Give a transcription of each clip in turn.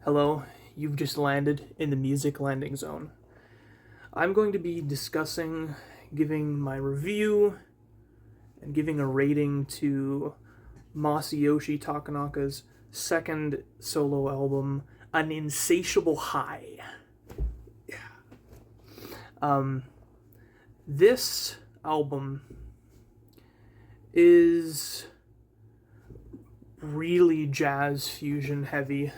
Hello, you've just landed in the music landing zone. I'm going to be discussing, giving my review, and giving a rating to Masayoshi Takanaka's second solo album, An Insatiable High. Um, this album is really jazz fusion heavy.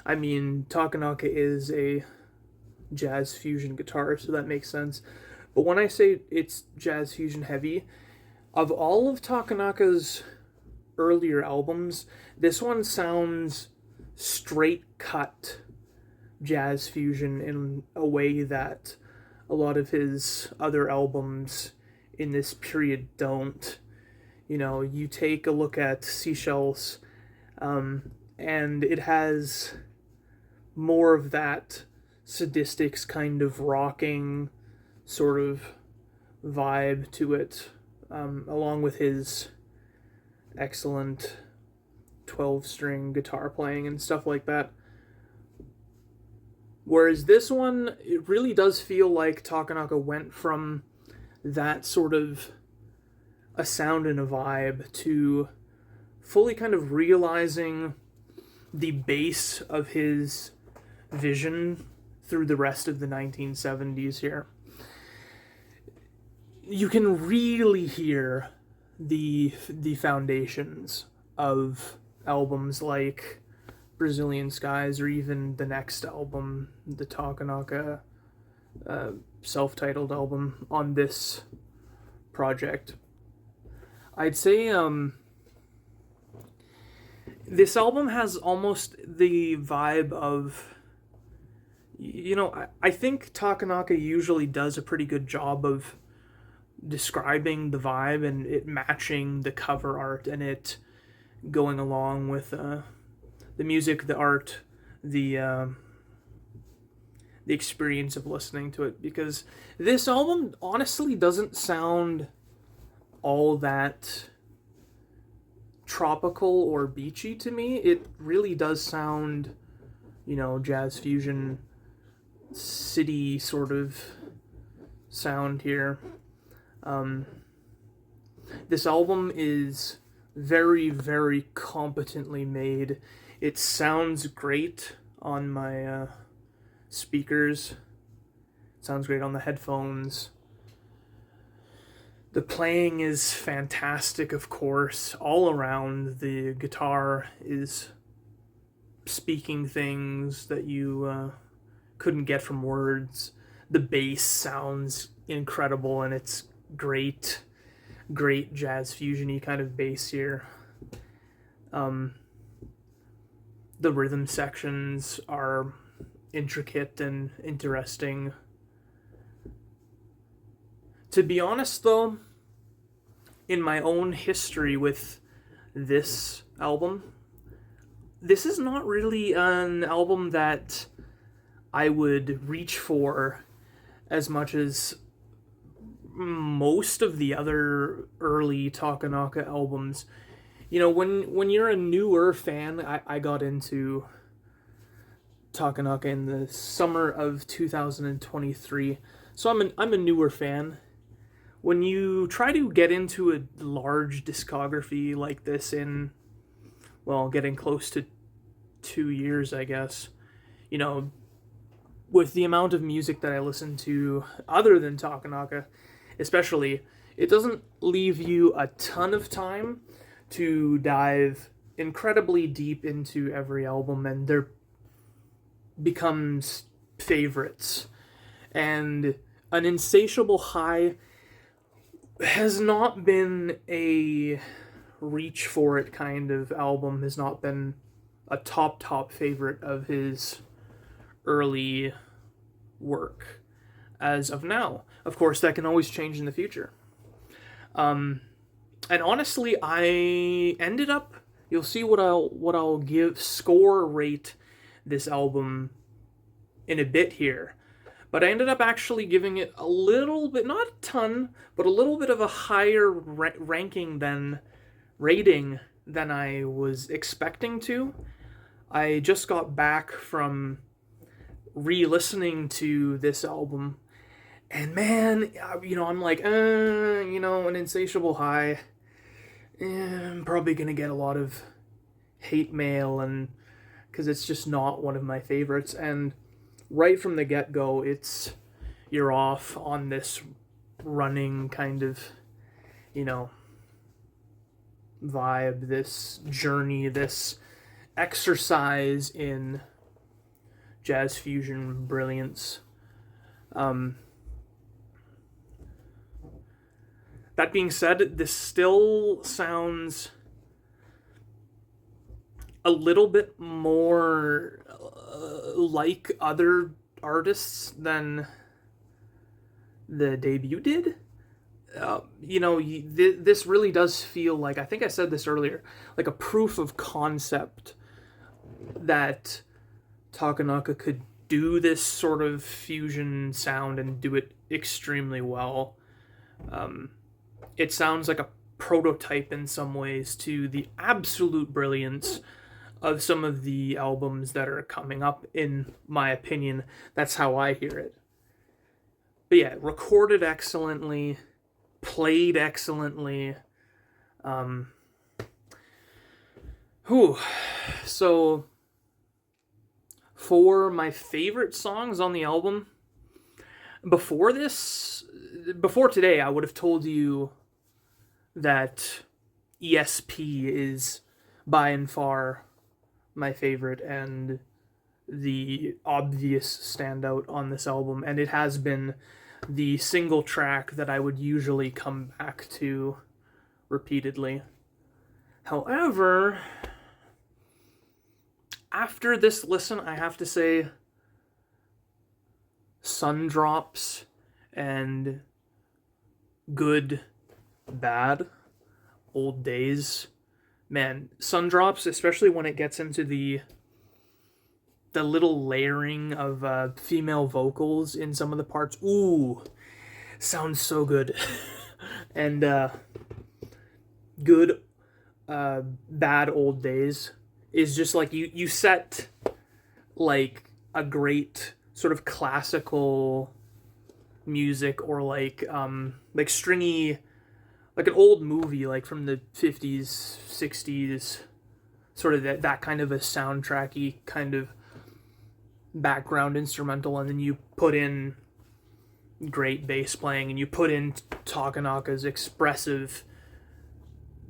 Takanaka is a jazz fusion guitarist, so that makes sense. But when I say it's jazz fusion heavy, of all of Takanaka's earlier albums, this one sounds straight cut jazz fusion in a way that a lot of his other albums in this period don't. You take a look at Seashells, and it has more of that sadistics kind of rocking sort of vibe to it, along with his excellent 12-string guitar playing and stuff like that. Whereas this one, it really does feel like Takanaka went from that sort of a sound and a vibe to fully kind of realizing the base of his vision through the rest of the 1970s here. You can really hear the foundations of albums like Brazilian Skies, or even the next album, the Takanaka self-titled album on this project. I'd say this album has almost the vibe of, I think Takanaka usually does a pretty good job of describing the vibe and it matching the cover art and it going along with the music, the art, the experience of listening to it. Because this album honestly doesn't sound all that tropical or beachy to me. It really does sound, jazz fusion, city sort of sound here. This album is very, very competently made. It sounds great on my speakers. It sounds great on the headphones. The playing is fantastic, of course. All around, the guitar is speaking things that you couldn't get from words. The bass sounds incredible, and it's great jazz fusion-y kind of bass here. The rhythm sections are intricate and interesting. To be honest, though, in my own history with this album, this is not really an album that I would reach for as much as most of the other early Takanaka albums. When you're a newer fan, I got into Takanaka in the summer of 2023, so I'm a newer fan. When you try to get into a large discography like this in, getting close to 2 years, I guess, with the amount of music that I listen to other than Takanaka, especially, it doesn't leave you a ton of time to dive incredibly deep into every album, and there becomes favorites. And An Insatiable High has not been a reach for it kind of album, has not been a top favorite of his early work as of now. Of course, that can always change in the future. And honestly, I ended up, you'll see what I'll rate this album in a bit here. But I ended up actually giving it a little bit, not a ton, but a little bit of a higher rating than I was expecting to. I just got back from re-listening to this album, and man, I'm like, An Insatiable High. I'm probably gonna get a lot of hate mail, and because it's just not one of my favorites. And right from the get go, you're off on this running kind of, you know, vibe, this journey, this exercise in jazz fusion brilliance. Um, that being said, this still sounds a little bit more like other artists than the debut did. This really does feel like, I think I said this earlier, like a proof of concept that Takanaka could do this sort of fusion sound and do it extremely well. It sounds like a prototype in some ways to the absolute brilliance of some of the albums that are coming up, in my opinion. That's how I hear it. But yeah, recorded excellently, played excellently. Whew. So, for my favorite songs on the album, before today, I would have told you that ESP is by and far my favorite and the obvious standout on this album, and it has been the single track that I would usually come back to repeatedly. However, after this listen, I have to say Sun Drops and Good, Bad, Old Days. Man, Sun Drops, especially when it gets into the little layering of female vocals in some of the parts. Ooh, sounds so good. And Good, Bad, Old Days is just like you set like a great sort of classical music, or like stringy, like an old movie, like from the 50s, 60s, sort of that kind of a soundtracky kind of background instrumental, and then you put in great bass playing, and you put in Takanaka's expressive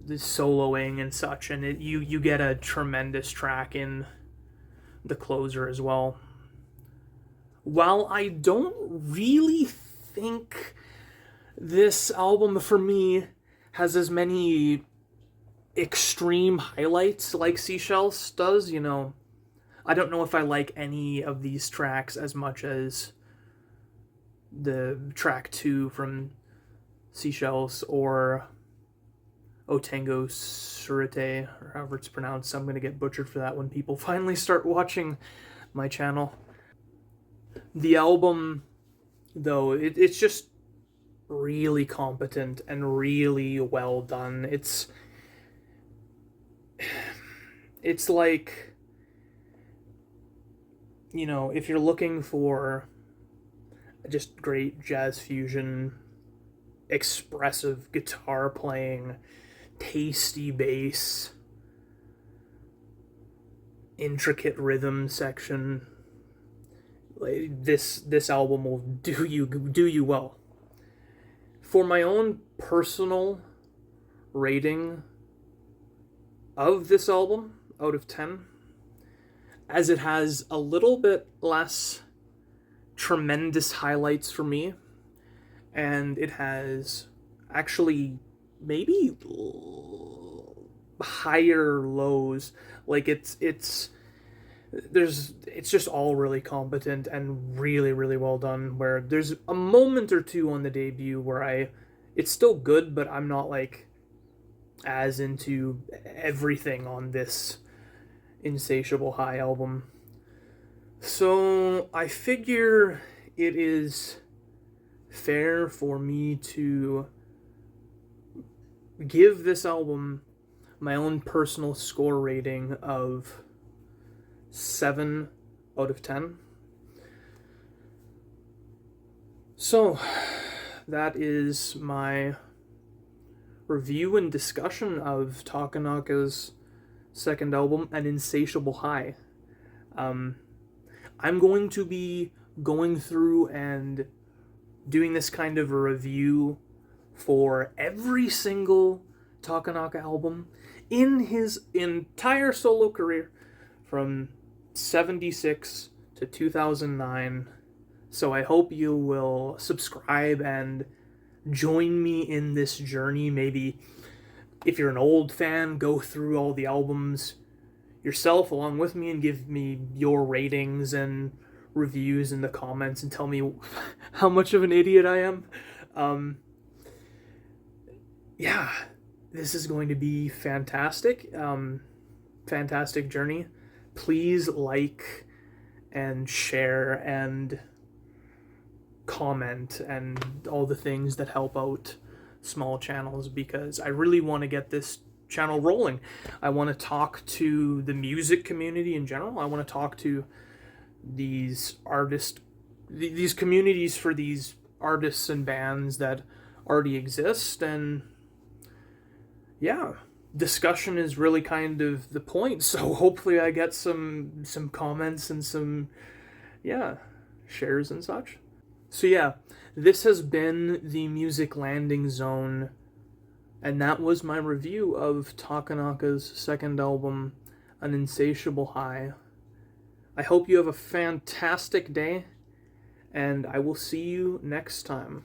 soloing and such, and you get a tremendous track in the closer as well. While I don't really think this album for me has as many extreme highlights like Seashells does, I don't know if I like any of these tracks as much as the track 2 from Seashells, or Otengo Surete, or however it's pronounced. I'm going to get butchered for that when people finally start watching my channel. The album, though, it's just really competent and really well done. It's like, if you're looking for just great jazz fusion, expressive guitar playing, tasty bass, intricate rhythm section, this album will do you well. For my own personal rating of this album out of 10, as it has a little bit less tremendous highlights for me, and it has actually maybe higher lows. Like it's just all really competent and really, really well done, where there's a moment or two on the debut where it's still good, but I'm not like as into everything on this Insatiable High album. So I figure it is fair for me to give this album my own personal score rating of 7 out of 10. So, that is my review and discussion of Takanaka's second album, An Insatiable High. I'm going to be going through and doing this kind of a review for every single Takanaka album in his entire solo career from 76 to 2009. So I hope you will subscribe and join me in this journey. Maybe if you're an old fan, go through all the albums yourself along with me and give me your ratings and reviews in the comments and tell me how much of an idiot I am. Yeah, this is going to be fantastic. Fantastic journey. Please like and share and comment and all the things that help out small channels, because I really want to get this channel rolling. I want to talk to the music community in general. I want to talk to these these communities for these artists and bands that already exist. And yeah, discussion is really kind of the point. So hopefully I get some comments and some shares and such. So yeah, this has been the Music Landing Zone, and that was my review of Takanaka's second album, An Insatiable High. I hope you have a fantastic day, and I will see you next time.